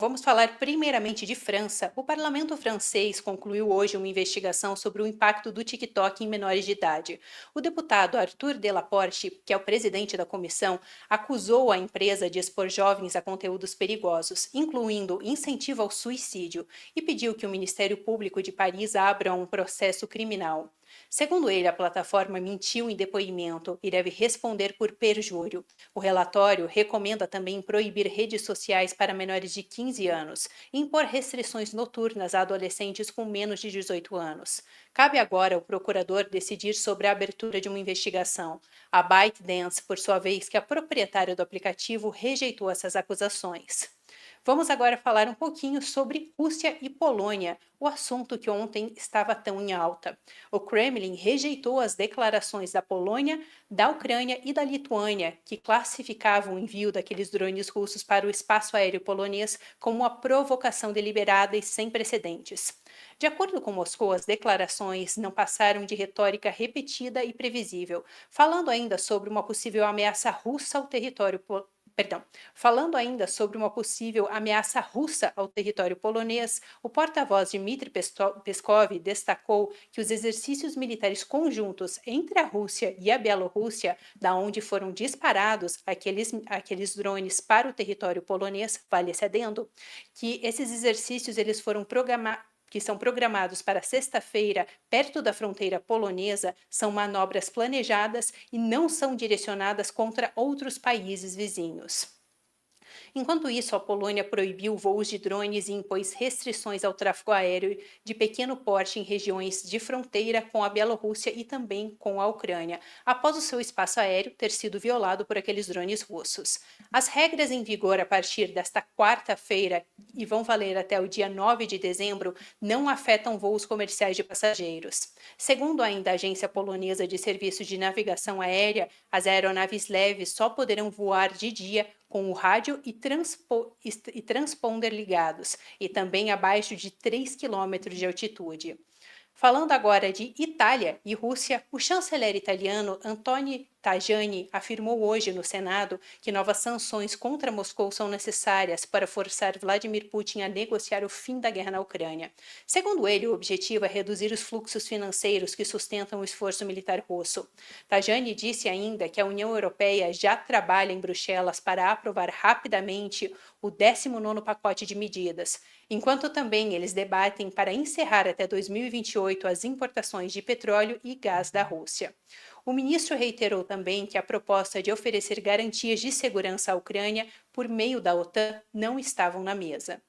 Vamos falar primeiramente de França. O parlamento francês concluiu hoje uma investigação sobre o impacto do TikTok em menores de idade. O deputado Arthur Delaporte, que é o presidente da comissão, acusou a empresa de expor jovens a conteúdos perigosos, incluindo incentivo ao suicídio, e pediu que o Ministério Público de Paris abra um processo criminal. Segundo ele, a plataforma mentiu em depoimento e deve responder por perjúrio. O relatório recomenda também proibir redes sociais para menores de 15 anos e impor restrições noturnas a adolescentes com menos de 18 anos. Cabe agora ao procurador decidir sobre a abertura de uma investigação. A ByteDance, por sua vez, que é a proprietária do aplicativo, rejeitou essas acusações. Vamos agora falar um pouquinho sobre Rússia e Polônia, o assunto que ontem estava tão em alta. O Kremlin rejeitou as declarações da Polônia, da Ucrânia e da Lituânia, que classificavam o envio daqueles drones russos para o espaço aéreo polonês como uma provocação deliberada e sem precedentes. De acordo com Moscou, as declarações não passaram de retórica repetida e previsível, falando ainda sobre uma possível ameaça russa ao território Perdão. Falando ainda sobre uma possível ameaça russa ao território polonês, o porta-voz Dmitry Peskov destacou que os exercícios militares conjuntos entre a Rússia e a Bielorrússia, da onde foram disparados aqueles drones para o território polonês, vale esse adendo, que esses exercícios eles foram programados que são programados para sexta-feira, perto da fronteira polonesa, são manobras planejadas e não são direcionadas contra outros países vizinhos. Enquanto isso, a Polônia proibiu voos de drones e impôs restrições ao tráfego aéreo de pequeno porte em regiões de fronteira com a Bielorrússia e também com a Ucrânia, após o seu espaço aéreo ter sido violado por aqueles drones russos. As regras em vigor a partir desta quarta-feira e vão valer até o dia 9 de dezembro não afetam voos comerciais de passageiros. Segundo ainda a Agência Polonesa de Serviços de Navegação Aérea, as aeronaves leves só poderão voar de dia com o rádio e transponder ligados, e também abaixo de 3 quilômetros de altitude. Falando agora de Itália e Rússia, o chanceler italiano Antonio Tajani afirmou hoje no Senado que novas sanções contra Moscou são necessárias para forçar Vladimir Putin a negociar o fim da guerra na Ucrânia. Segundo ele, o objetivo é reduzir os fluxos financeiros que sustentam o esforço militar russo. Tajani disse ainda que a União Europeia já trabalha em Bruxelas para aprovar rapidamente o 19º pacote de medidas, enquanto também eles debatem para encerrar até 2028 as importações de petróleo e gás da Rússia. O ministro reiterou também que a proposta de oferecer garantias de segurança à Ucrânia por meio da OTAN não estavam na mesa.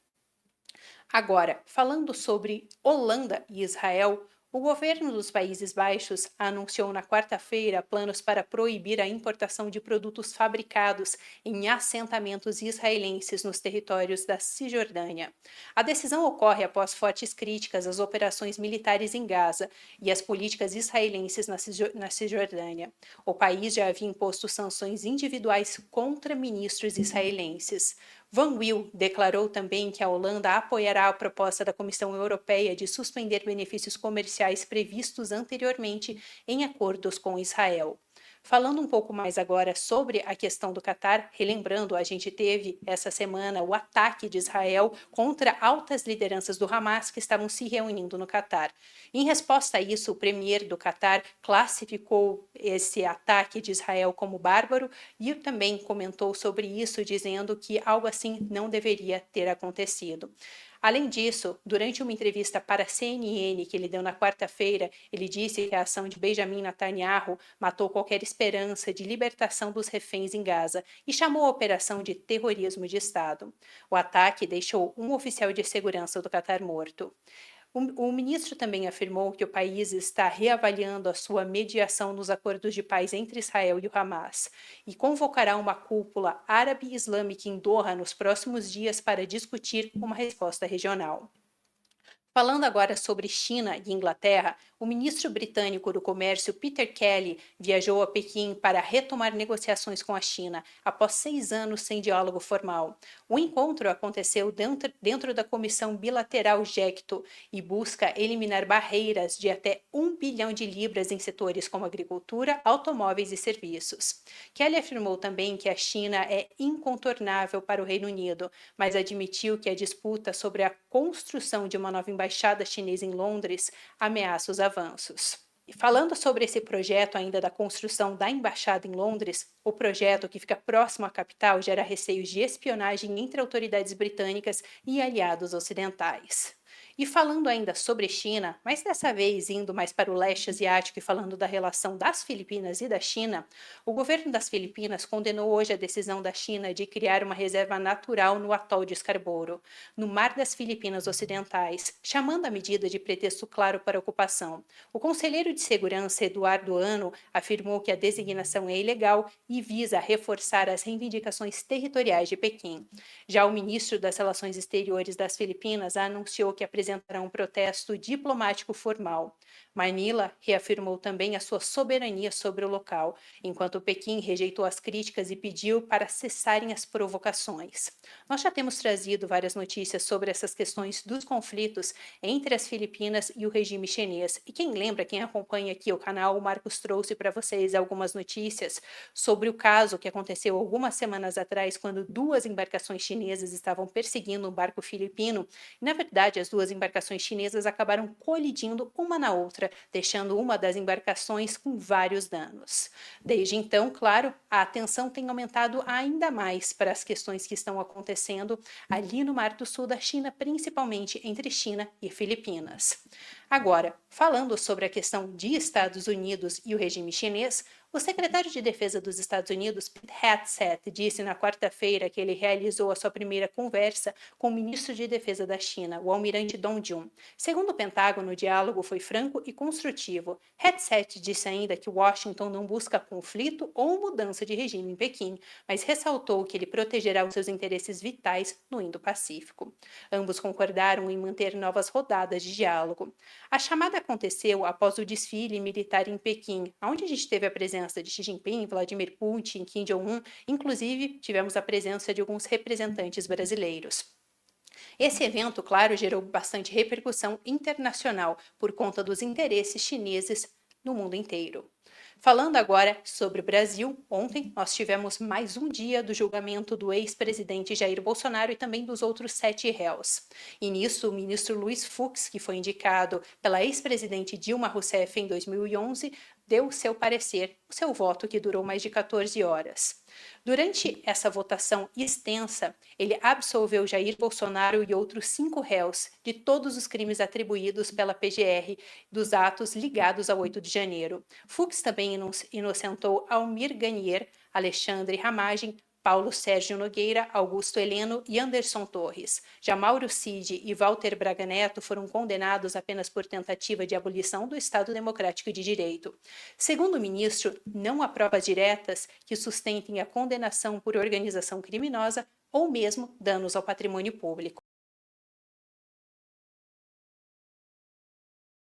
Agora, falando sobre Holanda e Israel, o governo dos Países Baixos anunciou na quarta-feira planos para proibir a importação de produtos fabricados em assentamentos israelenses nos territórios da Cisjordânia. A decisão ocorre após fortes críticas às operações militares em Gaza e às políticas israelenses na Cisjordânia. O país já havia imposto sanções individuais contra ministros israelenses. Van Wil declarou também que a Holanda apoiará a proposta da Comissão Europeia de suspender benefícios comerciais previstos anteriormente em acordos com Israel. Falando um pouco mais agora sobre a questão do Catar, relembrando, a gente teve essa semana o ataque de Israel contra altas lideranças do Hamas que estavam se reunindo no Catar. Em resposta a isso, o premier do Catar classificou esse ataque de Israel como bárbaro e também comentou sobre isso, dizendo que algo assim não deveria ter acontecido. Além disso, durante uma entrevista para a CNN que ele deu na quarta-feira, ele disse que a ação de Benjamin Netanyahu matou qualquer esperança de libertação dos reféns em Gaza e chamou a operação de terrorismo de Estado. O ataque deixou um oficial de segurança do Catar morto. O ministro também afirmou que o país está reavaliando a sua mediação nos acordos de paz entre Israel e o Hamas e convocará uma cúpula árabe-islâmica em Doha nos próximos dias para discutir uma resposta regional. Falando agora sobre China e Inglaterra, o ministro britânico do Comércio Peter Kelly viajou a Pequim para retomar negociações com a China após 6 anos sem diálogo formal. O encontro aconteceu dentro da Comissão Bilateral GECTO e busca eliminar barreiras de até 1 bilhão de libras em setores como agricultura, automóveis e serviços. Kelly afirmou também que a China é incontornável para o Reino Unido, mas admitiu que a disputa sobre a construção de uma nova embaixada chinesa em Londres ameaça os avanços. E falando sobre esse projeto ainda da construção da embaixada em Londres, o projeto que fica próximo à capital gera receios de espionagem entre autoridades britânicas e aliados ocidentais. E falando ainda sobre China, mas dessa vez indo mais para o leste asiático e falando da relação das Filipinas e da China, o governo das Filipinas condenou hoje a decisão da China de criar uma reserva natural no atol de Scarborough, no Mar das Filipinas Ocidentais, chamando a medida de pretexto claro para a ocupação. O conselheiro de segurança Eduardo Ano afirmou que a designação é ilegal e visa reforçar as reivindicações territoriais de Pequim. Já o ministro das Relações Exteriores das Filipinas anunciou que apresentará um protesto diplomático formal. Manila reafirmou também a sua soberania sobre o local, enquanto Pequim rejeitou as críticas e pediu para cessarem as provocações. Nós já temos trazido várias notícias sobre essas questões dos conflitos entre as Filipinas e o regime chinês. E quem lembra, quem acompanha aqui o canal, o Marcos trouxe para vocês algumas notícias sobre o caso que aconteceu algumas semanas atrás, quando duas embarcações chinesas estavam perseguindo um barco filipino. E, na verdade, as duas embarcações chinesas acabaram colidindo uma na outra, deixando uma das embarcações com vários danos. Desde então, claro, a atenção tem aumentado ainda mais para as questões que estão acontecendo ali no Mar do Sul da China, principalmente entre China e Filipinas. Agora, falando sobre a questão de Estados Unidos e o regime chinês, o secretário de Defesa dos Estados Unidos, Pete Hegseth, disse na quarta-feira que ele realizou a sua primeira conversa com o ministro de Defesa da China, o almirante Dong Jun. Segundo o Pentágono, o diálogo foi franco e construtivo. Hegseth disse ainda que Washington não busca conflito ou mudança de regime em Pequim, mas ressaltou que ele protegerá os seus interesses vitais no Indo-Pacífico. Ambos concordaram em manter novas rodadas de diálogo. A chamada aconteceu após o desfile militar em Pequim, onde a gente teve a presença de Xi Jinping, Vladimir Putin, Kim Jong-un, inclusive tivemos a presença de alguns representantes brasileiros. Esse evento, claro, gerou bastante repercussão internacional por conta dos interesses chineses no mundo inteiro. Falando agora sobre o Brasil, ontem nós tivemos mais um dia do julgamento do ex-presidente Jair Bolsonaro e também dos outros 7 réus. E nisso, o ministro Luiz Fux, que foi indicado pela ex-presidente Dilma Rousseff em 2011, deu o seu parecer, o seu voto que durou mais de 14 horas. Durante essa votação extensa, ele absolveu Jair Bolsonaro e outros 5 réus de todos os crimes atribuídos pela PGR dos atos ligados ao 8 de janeiro. Fux também inocentou Almir Ganier, Alexandre Ramagem, Paulo Sérgio Nogueira, Augusto Heleno e Anderson Torres. Já Mauro Cid e Walter Braga Neto foram condenados apenas por tentativa de abolição do Estado Democrático de Direito. Segundo o ministro, não há provas diretas que sustentem a condenação por organização criminosa ou mesmo danos ao patrimônio público.